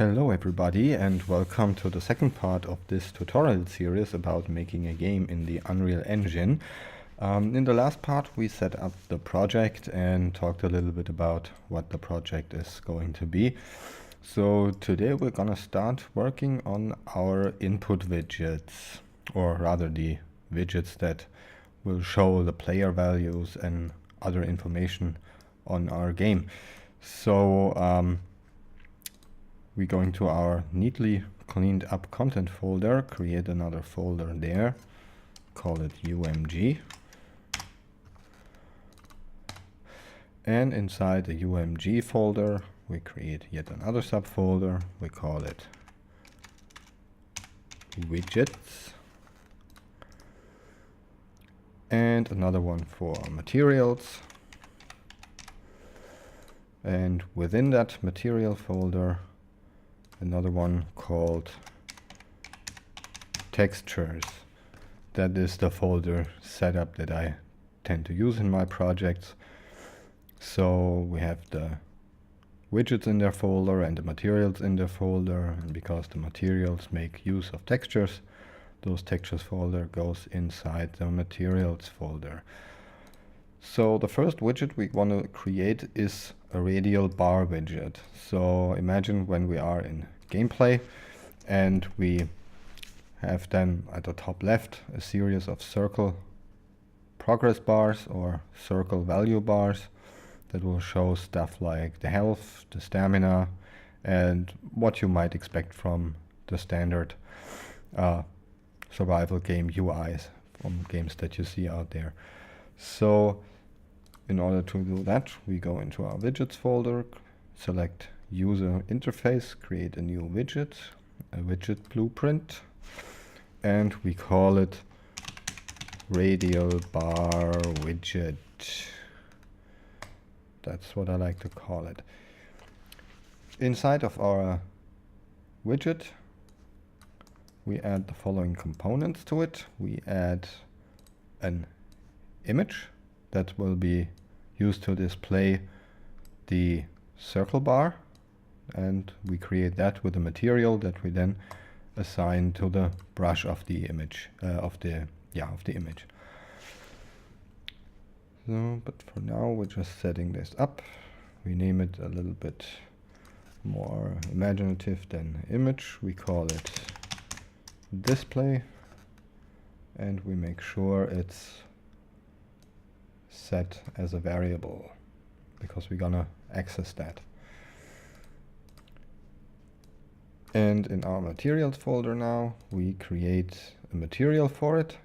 Hello everybody and welcome to the second part of this tutorial series about making a game in the Unreal Engine. In the last part we set up the project and talked a little bit about what the project is going to be. So today we're gonna start working on our input widgets, or rather the widgets that will show the player values and other information on our game. So we go into our neatly cleaned up content folder, create another folder there, call it UMG. And inside the UMG folder, we create yet another subfolder. We call it widgets. And another one for materials. And within that material folder, another one called textures. That is the folder setup that I tend to use in my projects. So we have the widgets in their folder and the materials in their folder, and because the materials make use of textures, those textures folder goes inside the materials folder. So the first widget we want to create is a radial bar widget. So imagine when we are in gameplay and we have then at the top left a series of circle progress bars or circle value bars that will show stuff like the health, the stamina, and what you might expect from the standard survival game UIs from games that you see out there. So in order to do that, we go into our widgets folder, select user interface, create a new widget, a widget blueprint, and we call it radial bar widget. That's what I like to call it. Inside of our widget, we add the following components to it. We add an image that will be used to display the circle bar, and we create that with a material that we then assign to the brush of the image of the image. So, but for now we're just setting this up. We name it a little bit more imaginative than image. We call it display, and we make sure it's set as a variable because we're gonna access that. And in our materials folder now, we create a material for it,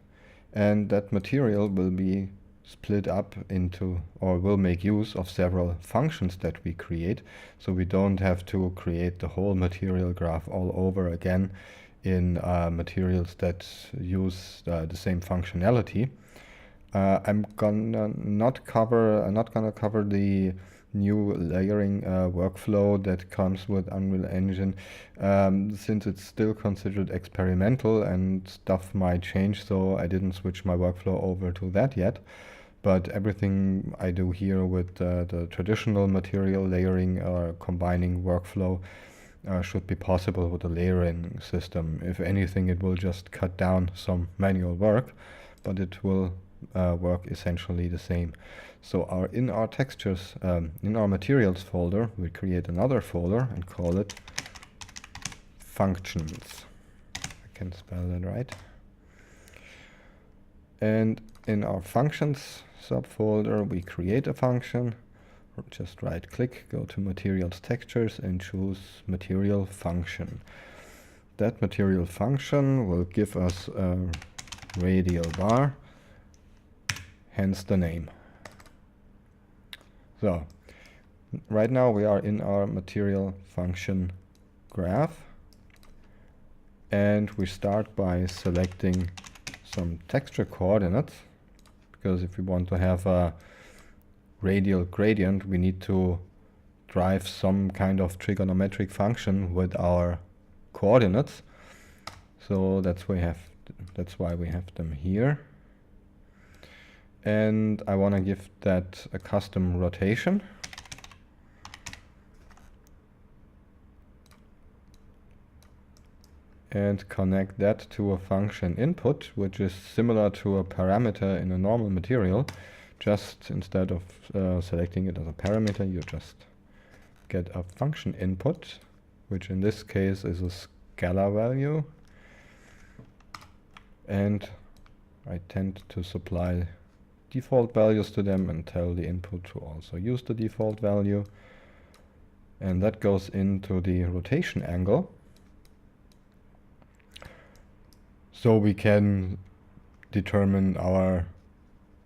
and that material will be split up into, or will make use of several functions that we create, so we don't have to create the whole material graph all over again in materials that use the same functionality. I'm not gonna cover the new layering workflow that comes with Unreal Engine, since it's still considered experimental and stuff might change, so I didn't switch my workflow over to that yet. But everything I do here with the traditional material layering or combining workflow should be possible with the layering system. If anything, it will just cut down some manual work, but it will work essentially the same. So in our textures, in our materials folder, we create another folder and call it functions. I can spell that right. And in our functions subfolder, we create a function. Just right click, go to materials textures and choose material function. That material function will give us a radial bar, hence the name. So right now we are in our material function graph, and we start by selecting some texture coordinates, because if we want to have a radial gradient, we need to drive some kind of trigonometric function with our coordinates. So that's why we have them here. And I want to give that a custom rotation. and connect that to a function input, which is similar to a parameter in a normal material. Just instead of selecting it as a parameter, you just get a function input, which in this case is a scalar value. And I tend to supply default values to them and tell the input to also use the default value. And that goes into the rotation angle. So we can determine our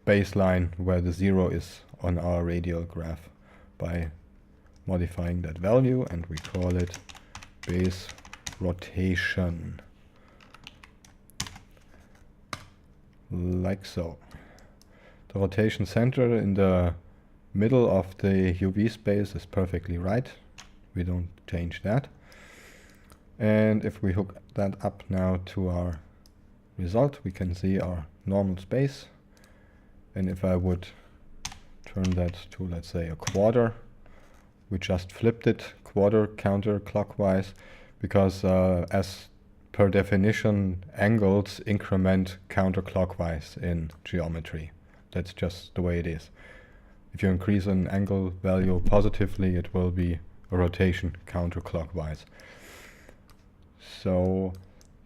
baseline where the 0 is on our radial graph by modifying that value, and we call it base rotation. Like so. The rotation center in the middle of the UV space is perfectly right. We don't change that. And if we hook that up now to our result, we can see our normal space. And if I would turn that to, let's say, a quarter, we just flipped it quarter counterclockwise, because as per definition, angles increment counterclockwise in geometry. That's just the way it is. If you increase an angle value positively, it will be a rotation counterclockwise. So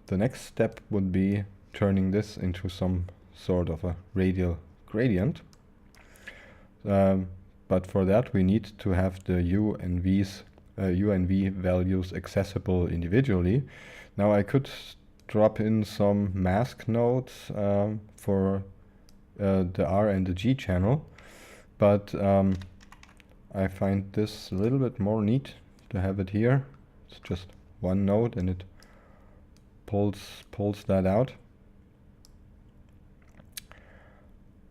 the next step would be turning this into some sort of a radial gradient. But for that we need to have the U and V values accessible individually. Now I could drop in some mask nodes for the R and the G channel, but I find this a little bit more neat to have it here. It's just one node and it pulls that out.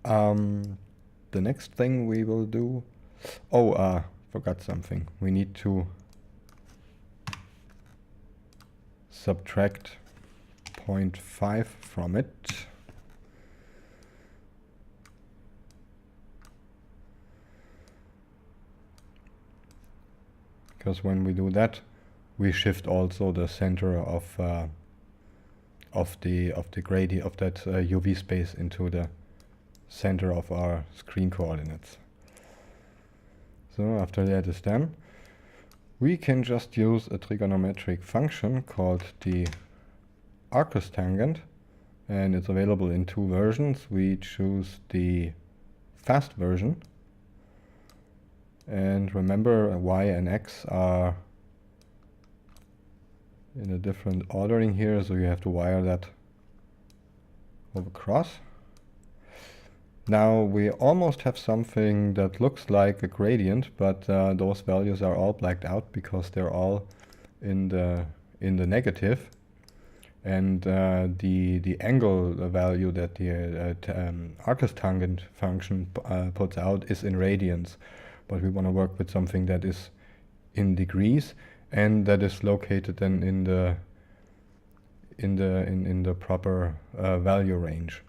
The next thing we will do, forgot something. We need to subtract 0.5 from it. Because when we do that, we shift also the center of the gradient of that UV space into the center of our screen coordinates. So after that is done, we can just use a trigonometric function called the Arcus tangent, and it's available in two versions. We choose the fast version, and remember y and x are in a different ordering here, so you have to wire that over cross. Now we almost have something that looks like a gradient, but those values are all blacked out because they're all in the negative, and the angle value that the Arcus tangent function puts out is in radians, but we want to work with something that is in degrees and that is located then in the proper value range.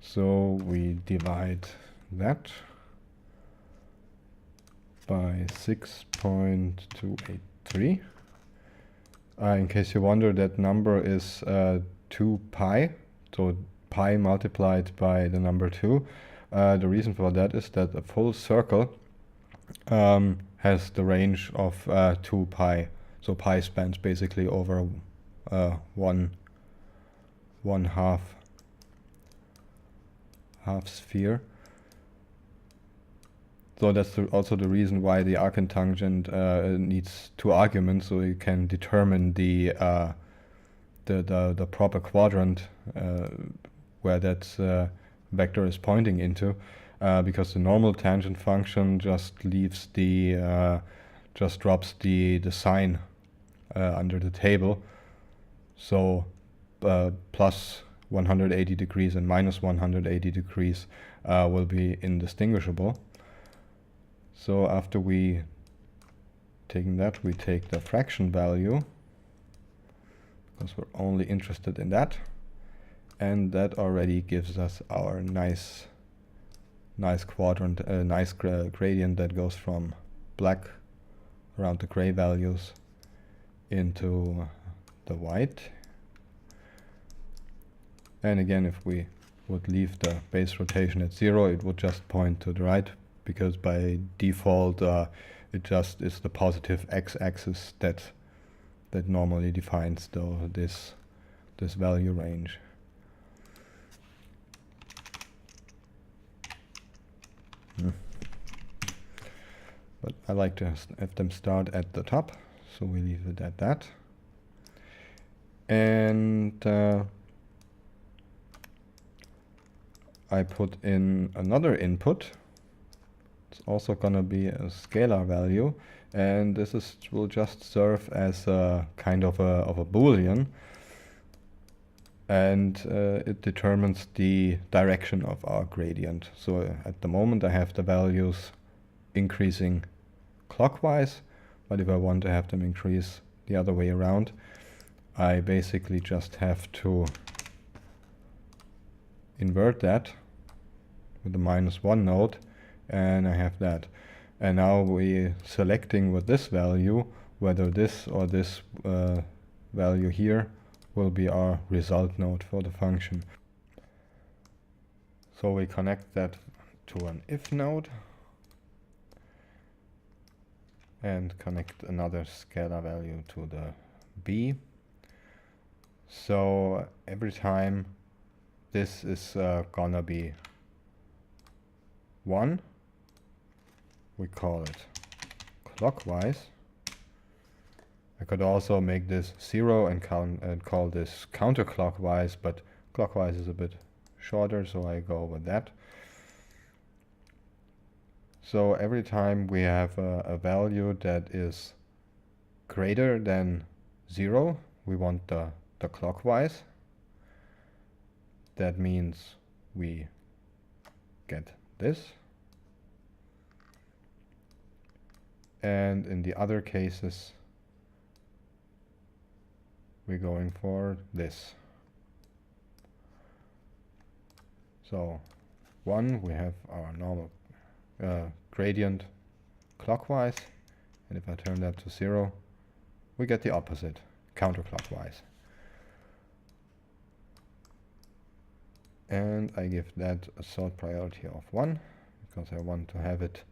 So we divide that by 6.283. In case you wonder, that number is 2 pi, so pi multiplied by the number 2. The reason for that is that a full circle has the range of 2 pi, so pi spans basically over one half sphere. So that's also the reason why the arctangent needs two arguments, so you can determine the proper quadrant where that vector is pointing into, because the normal tangent function just leaves just drops the sign under the table. So plus 180 degrees and minus 180 degrees will be indistinguishable. So after we taking that, we take the fraction value, because we're only interested in that, and that already gives us our nice quadrant, nice gradient that goes from black around the gray values into the white. And again, if we would leave the base rotation at 0, it would just point to the right, because by default it just is the positive x-axis that normally defines this value range. But I like to have them start at the top, so we leave it at that. And I put in another input. It's also going to be a scalar value, and this will just serve as a kind of a Boolean, and it determines the direction of our gradient. So at the moment I have the values increasing clockwise, but if I want to have them increase the other way around, I basically just have to invert that with the -1 node, and I have that. And now we're selecting with this value whether this or this value here will be our result node for the function. So we connect that to an if node and connect another scalar value to the b. So every time this is gonna be 1, we call it clockwise. I could also make this 0 and call this counterclockwise, but clockwise is a bit shorter, so I go with that. So every time we have a value that is greater than 0, we want the clockwise. That means we get this. And in the other cases, we're going for this. So 1, we have our normal gradient clockwise, and if I turn that to 0, we get the opposite, counterclockwise. And I give that a sort priority of 1, because I want to have it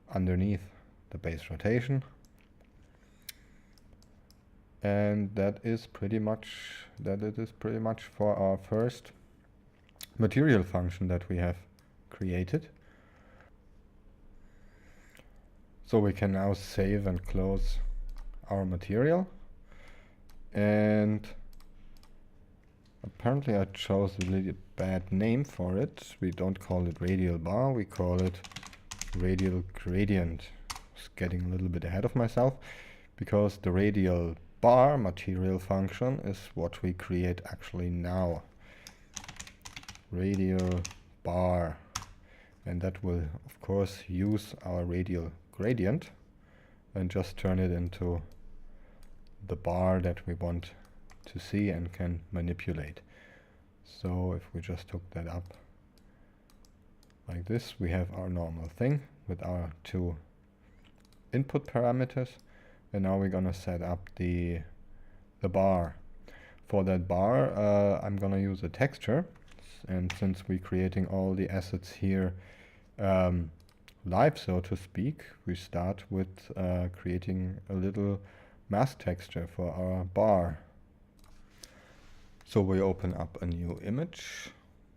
underneath the base rotation. And that is pretty much for our first material function that we have created. So we can now save and close our material. And apparently I chose a really bad name for it. We don't call it radial bar, we call it radial gradient. I was getting a little bit ahead of myself, because the radial bar material function is what we create actually now. Radial bar. And that will of course use our radial gradient and just turn it into the bar that we want to see and can manipulate. So if we just hook that up like this, we have our normal thing with our 2 input parameters, and now we're gonna set up the bar. For that bar I'm gonna use a texture, and since we're creating all the assets here live, so to speak, we start with creating a little mask texture for our bar. So we open up a new image.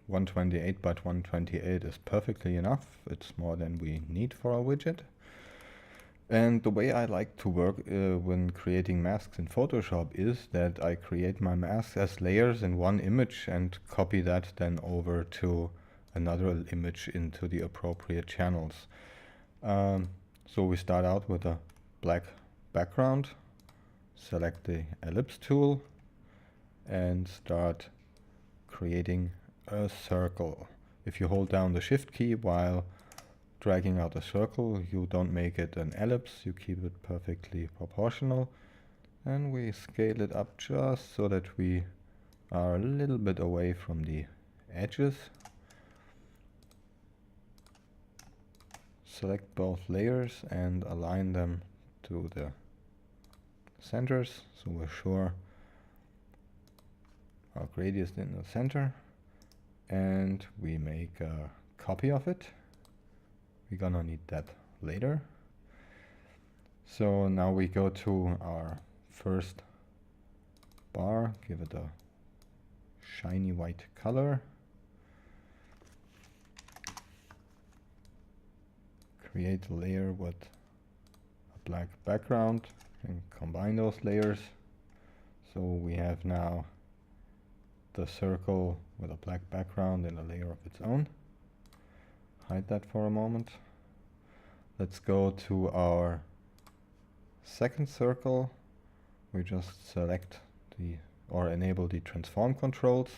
128 by 128 is perfectly enough. It's more than we need for a widget. And the way I like to work when creating masks in Photoshop is that I create my masks as layers in one image and copy that then over to another image into the appropriate channels. So we start out with a black background, select the ellipse tool, and start creating a circle. If you hold down the shift key while dragging out a circle, you don't make it an ellipse, you keep it perfectly proportional, and we scale it up just so that we are a little bit away from the edges. Select both layers and align them to the centers, so we're sure our radius in the center, and we make a copy of it. We're gonna need that later. So now we go to our first bar, give it a shiny white color, create a layer with a black background and combine those layers. So we have now the circle with a black background and a layer of its own. Hide that for a moment. Let's go to our second circle. We just select or enable the transform controls.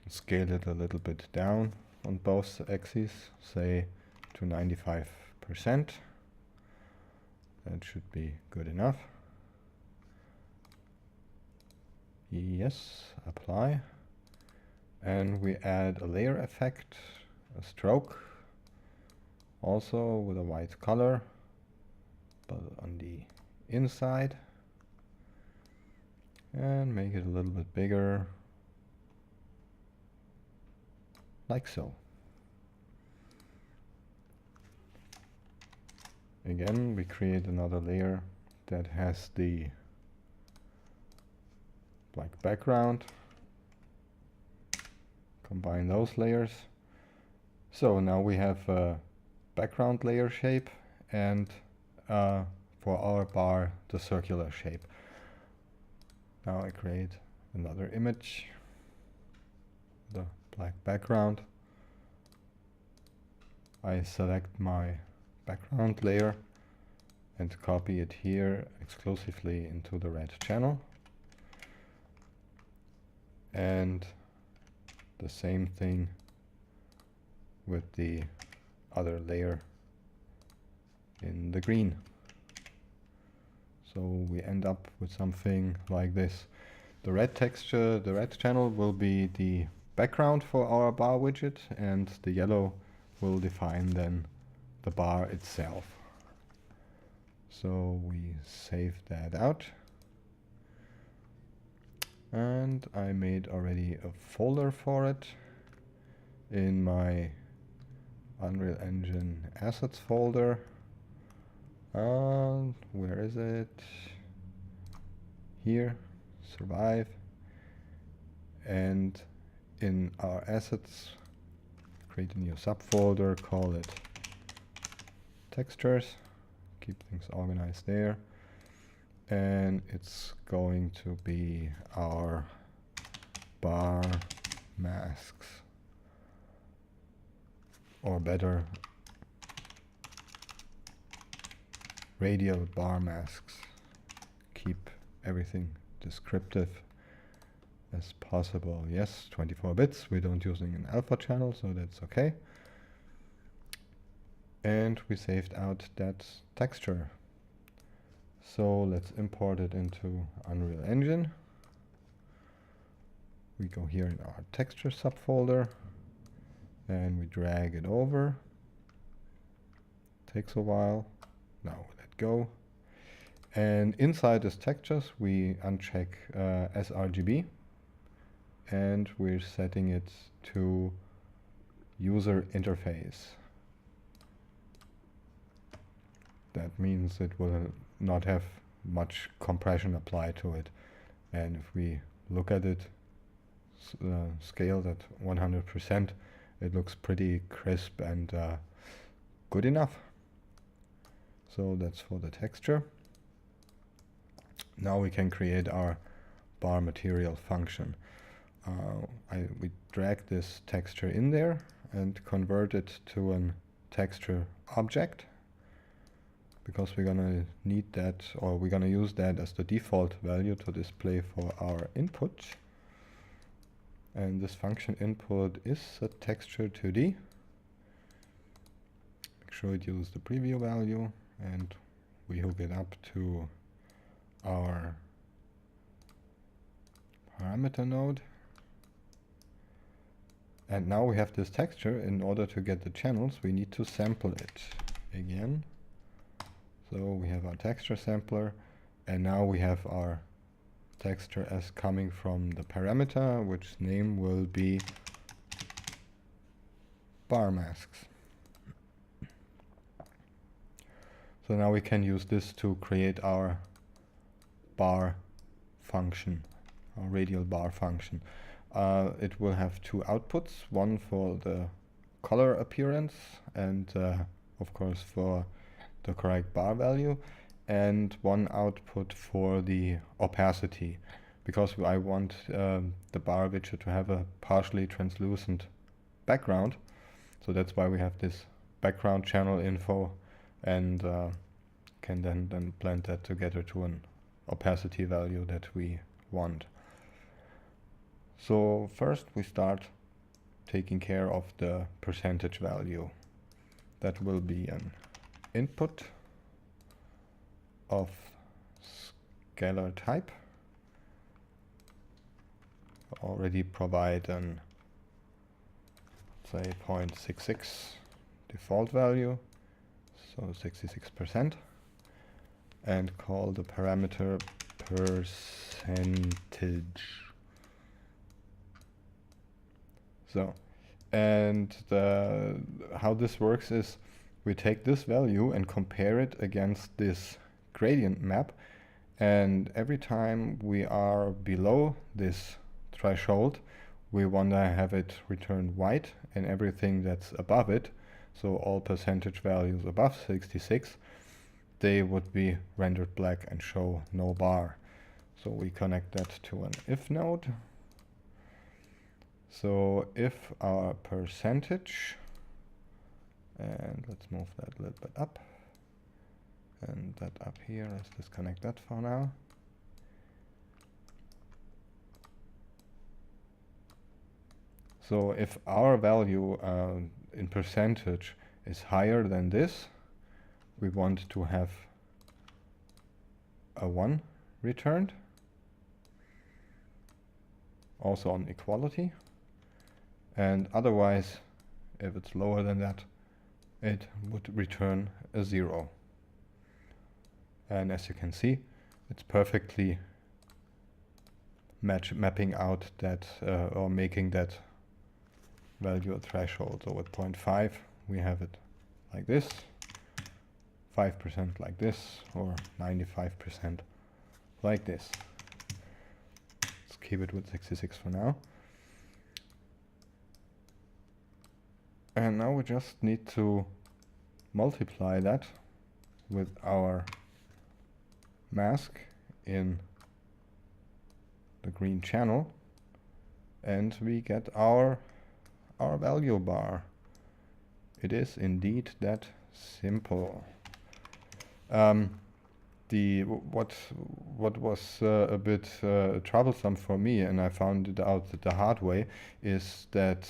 Scale it a little bit down on both axes, say to 95%. That should be good enough. Yes, apply. And we add a layer effect, a stroke, also with a white color, but on the inside. And make it a little bit bigger, like so. Again, we create another layer that has the black background. Combine those layers. So now we have a background layer shape and for our bar the circular shape. Now I create another image, the black background. I select my background layer and copy it here exclusively into the red channel. And the same thing with the other layer in the green. So we end up with something like this. The red texture, the red channel will be the background for our bar widget, and the yellow will define then the bar itself. So we save that out. And I made already a folder for it in my Unreal Engine assets folder. Where is it? Here, survive. And in our assets, create a new subfolder, call it textures. Keep things organized there. And it's going to be our bar masks, or better, radial bar masks. Keep everything descriptive as possible. Yes, 24 bits. We don't using an alpha channel, so that's okay. And we saved out that texture. So let's import it into Unreal Engine. We go here in our texture subfolder and we drag it over. Takes a while. Now let go. And inside this textures we uncheck sRGB, and we're setting it to user interface. That means it will not have much compression applied to it. And if we look at it scaled at 100%, it looks pretty crisp and good enough. So that's for the texture. Now we can create our bar material function. We drag this texture in there and convert it to an texture object, because we're gonna need that, or we're gonna use that as the default value to display for our input. And this function input is a texture 2D. Make sure it uses the preview value, and we hook it up to our parameter node. And now we have this texture. In order to get the channels, we need to sample it again. So we have our texture sampler, and now we have our texture as coming from the parameter, which name will be bar masks. So now we can use this to create our bar function, our radial bar function. It will have two outputs, one for the color appearance and of course for the correct bar value, and one output for the opacity, because I want the bar widget to have a partially translucent background. So that's why we have this background channel info, and can then blend that together to an opacity value that we want. So first we start taking care of the percentage value. That will be an input of scalar type. Already provide an, say, 0.66 default value, so 66%, and call the parameter percentage. So, and how this works is we take this value and compare it against this gradient map, and every time we are below this threshold we want to have it return white, and everything that's above it, so all percentage values above 66, they would be rendered black and show no bar. So we connect that to an if node. So if our percentage, and let's move that a little bit up, and that up here, let's disconnect that for now. So if our value in percentage is higher than this, we want to have a 1 returned, also on equality. And otherwise, if it's lower than that, it would return a 0. And as you can see, it's perfectly mapping out that or making that value a threshold. So at 0.5 we have it like this, 5% like this, or 95% like this. Let's keep it with 66 for now. And now we just need to multiply that with our mask in the green channel, and we get our value bar. It is indeed that simple. What was a bit troublesome for me, and I found it out the hard way, is that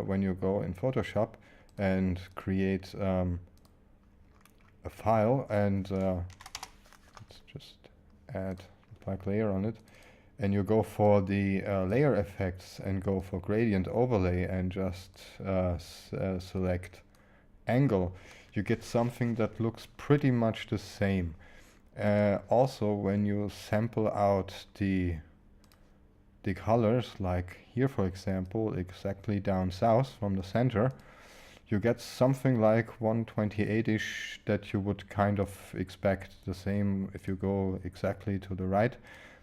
when you go in Photoshop and create a file, and let's just add a black layer on it, and you go for the layer effects and go for gradient overlay and just select angle, you get something that looks pretty much the same. Also, when you sample out the colors, like here for example, exactly down south from the center, you get something like 128-ish that you would kind of expect. The same if you go exactly to the right,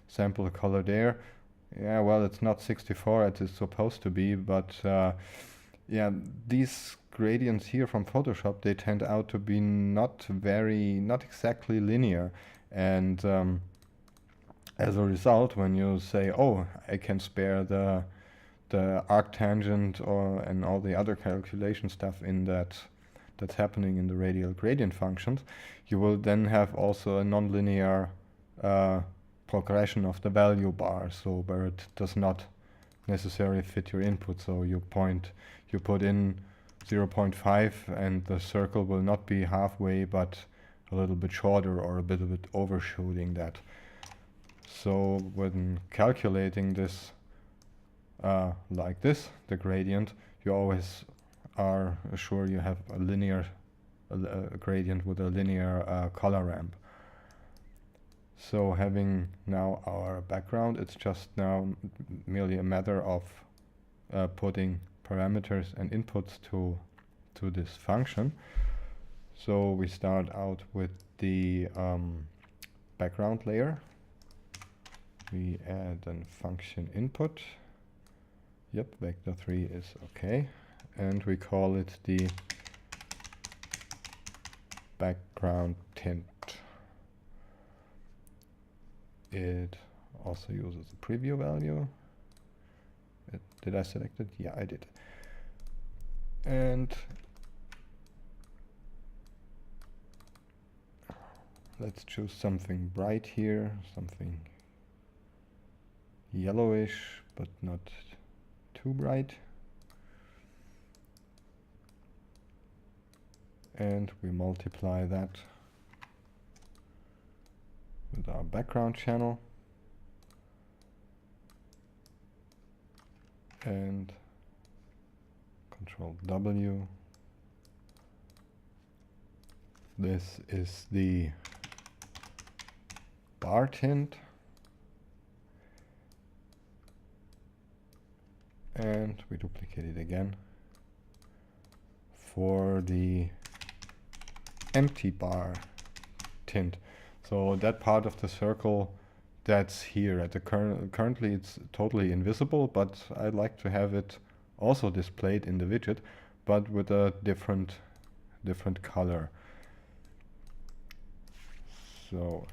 sample the color there. Yeah, well, it's not 64 as it's supposed to be, but yeah, these gradients here from Photoshop, they tend out to be not exactly linear, and as a result, when you say, oh, I can spare the arctangent and all the other calculation stuff in that's happening in the radial gradient functions, you will then have also a nonlinear progression of the value bar, so where it does not necessarily fit your input. So you put in 0.5 and the circle will not be halfway but a little bit shorter or a bit overshooting that. So when calculating this like this, the gradient, you always are sure you have a linear gradient with a linear color ramp. So having now our background, it's just now merely a matter of putting parameters and inputs to this function. So we start out with the background layer. We add a function input. Yep, vector 3 is okay. And we call it the background tint. It also uses a preview value. Did I select it? Yeah, I did. And let's choose something bright here, something yellowish, but not too bright. And we multiply that with our background channel. And Control W. This is the bar tint. And we duplicate it again for the empty bar tint. So that part of the circle that's here at the currently it's totally invisible, but I'd like to have it also displayed in the widget, but with a different color. So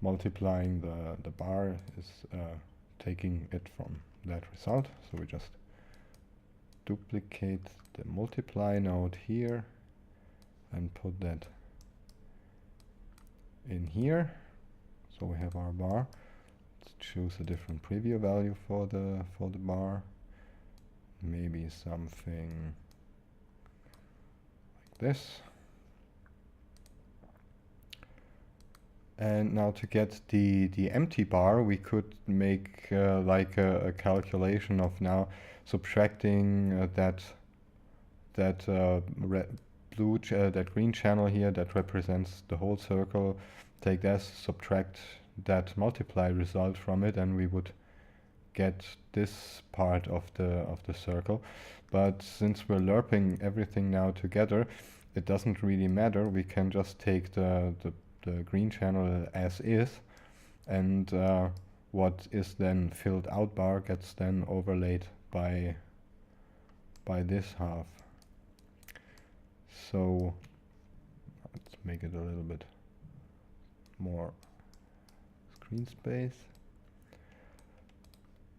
multiplying the bar is taking it from that result. So we just duplicate the multiply node here and put that in here. So we have our bar. Let's choose a different preview value for the bar. Maybe something like this. And now to get the empty bar, we could make like a calculation of now subtracting that green channel here that represents the whole circle. Take this, subtract that multiply result from it, and we would get this part of the circle. But since we're lerping everything now together, it doesn't really matter. We can just take the green channel as is, and what is then filled out bar gets then overlaid by this half. So let's make it a little bit more screen space.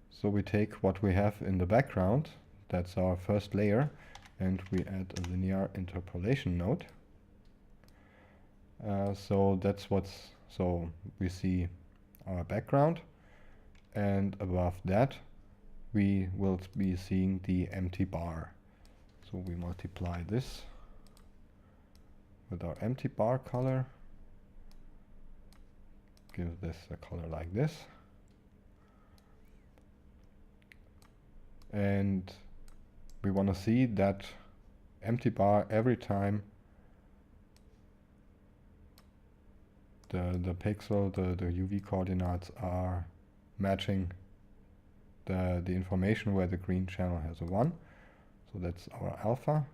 So we take what we have in the background, that's our first layer, and we add a linear interpolation node. So we see our background, and above that we will be seeing the empty bar. So we multiply this with our empty bar color, give this a color like this, and we want to see that empty bar every time the pixel, the UV coordinates are matching the information where the green channel has a 1. So that's our alpha.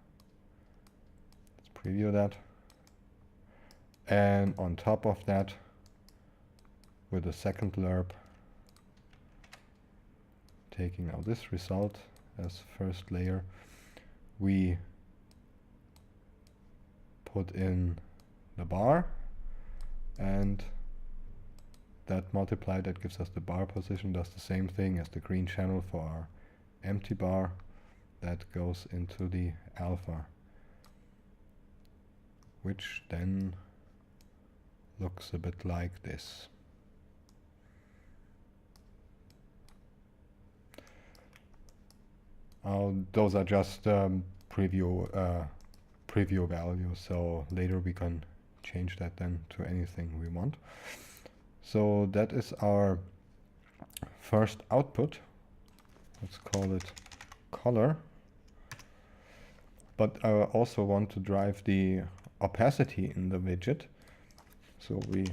Let's preview that. And on top of that, with the second lerp, taking now this result as first layer, we put in the bar, and that multiply that gives us the bar position does the same thing as the green channel for our empty bar. That goes into the alpha, which then looks a bit like this. Those are just preview values, so later we can change that then to anything we want. So that is our first output. Let's call it color. But I also want to drive the opacity in the widget. So we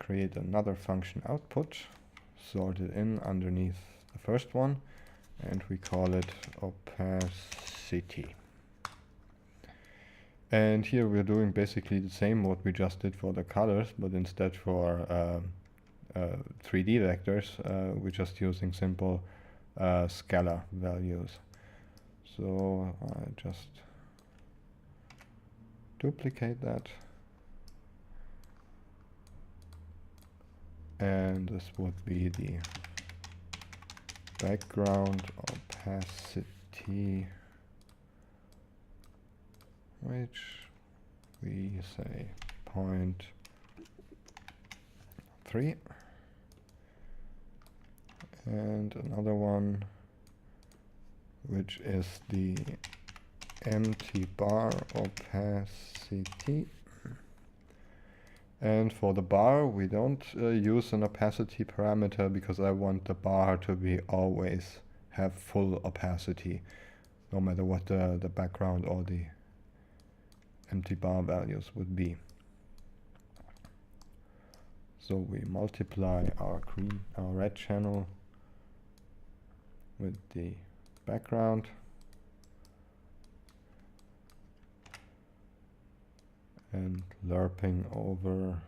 create another function output, sort it in underneath the first one, and we call it opacity. And here we're doing basically the same what we just did for the colors, but instead for 3D vectors, we're just using simple scalar values. So I just duplicate that, and this would be the background opacity, which we say 0.3, and another one which is the empty bar opacity. And for the bar we don't use an opacity parameter because I want the bar to be always have full opacity, no matter what the background or the empty bar values would be. So we multiply our red channel with the background, and lerping over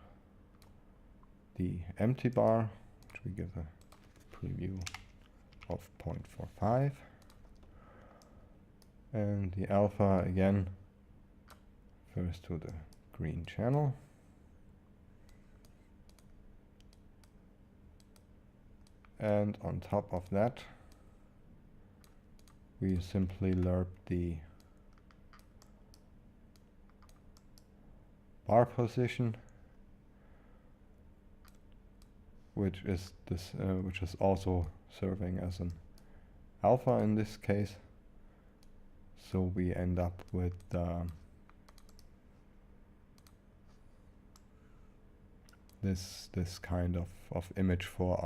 the empty bar, which we give a preview of 0.45, and the alpha again refers to the green channel. And on top of that, we simply lerp the bar position, which is also serving as an alpha in this case. So we end up with this kind of image for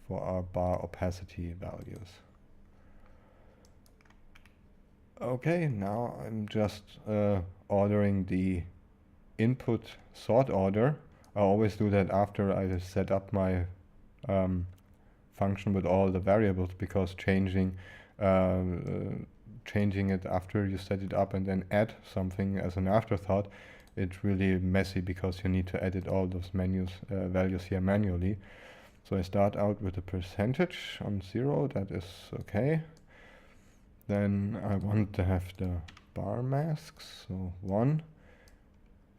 our bar opacity values. Okay, now I'm just ordering the input sort order. I always do that after I set up my function with all the variables, because changing it after you set it up and then add something as an afterthought, it's really messy because you need to edit all those values here manually. So I start out with a percentage on 0, that is okay. Then I want to have the bar masks, so 1.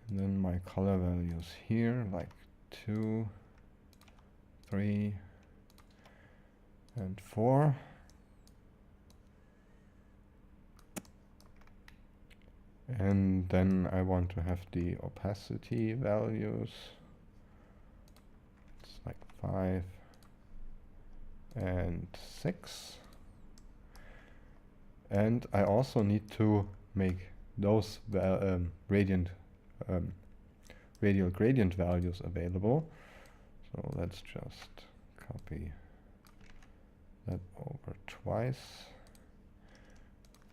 And then my color values here, like 2, 3, and 4. And then I want to have the opacity values. It's like 5 and 6. And I also need to make those radial gradient values available. So let's just copy that over twice.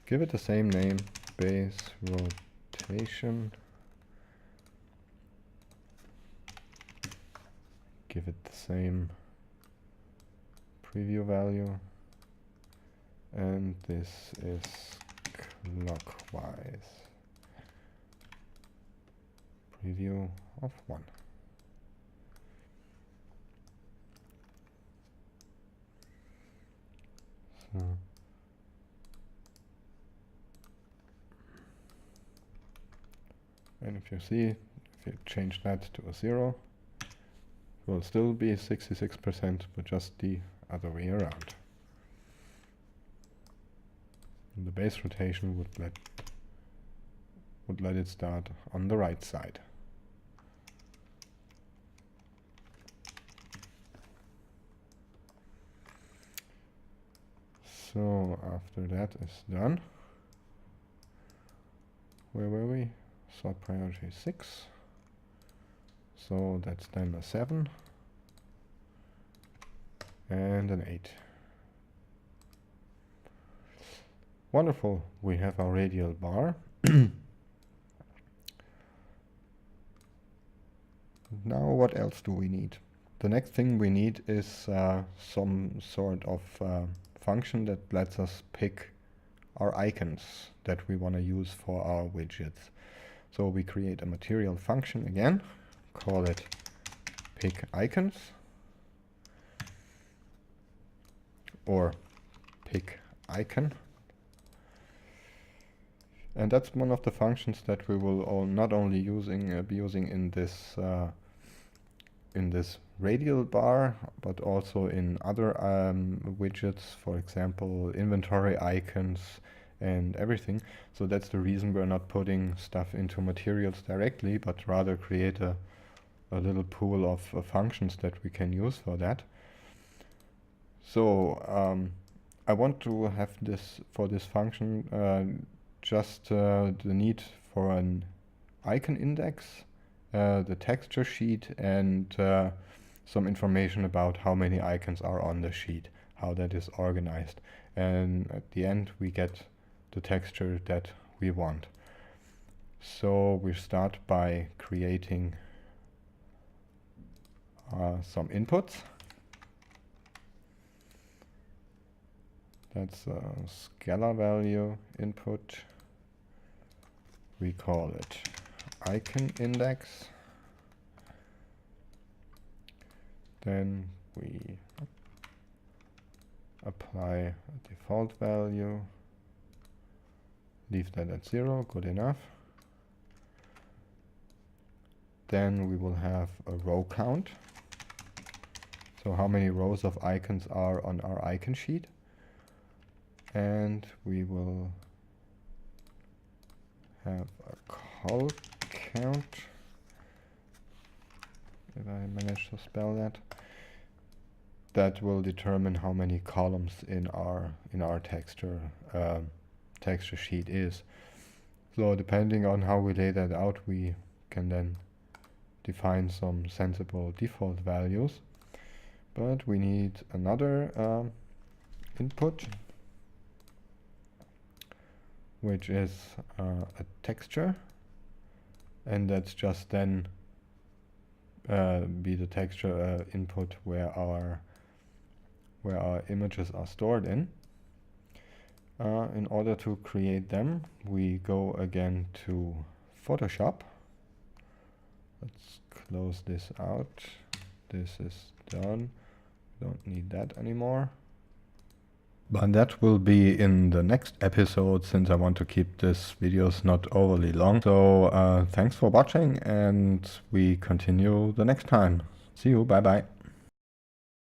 Give it the same name, base rotation. Give it the same preview value. And this is clockwise. Preview of 1. So and if you see, if you change that to a 0, it will still be 66%, but just the other way around. And the base rotation would let it start on the right side. So after that is done, where were we? Sort priority 6. So that's then a 7 and an 8. Wonderful, we have our radial bar. Now what else do we need? The next thing we need is some sort of function that lets us pick our icons that we want to use for our widgets. So we create a material function again, call it pick icons or pick icon. And that's one of the functions that we will not only be using in this radial bar, but also in other widgets, for example, inventory icons and everything. So that's the reason we're not putting stuff into materials directly, but rather create a little pool of functions that we can use for that. So I want to have this, for this function, just the need for an icon index, the texture sheet, and some information about how many icons are on the sheet, how that is organized. And at the end we get the texture that we want. So we start by creating some inputs. That's a scalar value input. We call it icon index. Then we apply a default value. Leave that at 0, good enough. Then we will have a row count. So how many rows of icons are on our icon sheet. And we will have a col count, if I manage to spell that. That will determine how many columns in our texture sheet is. So depending on how we lay that out, we can then define some sensible default values. But we need another input, which is a texture, and that's just then be the texture input where our images are stored in. In order to create them, we go again to Photoshop. Let's close this out. This is done. Don't need that anymore. But that will be in the next episode, since I want to keep this videos not overly long. So thanks for watching, and we continue the next time. See you, bye bye.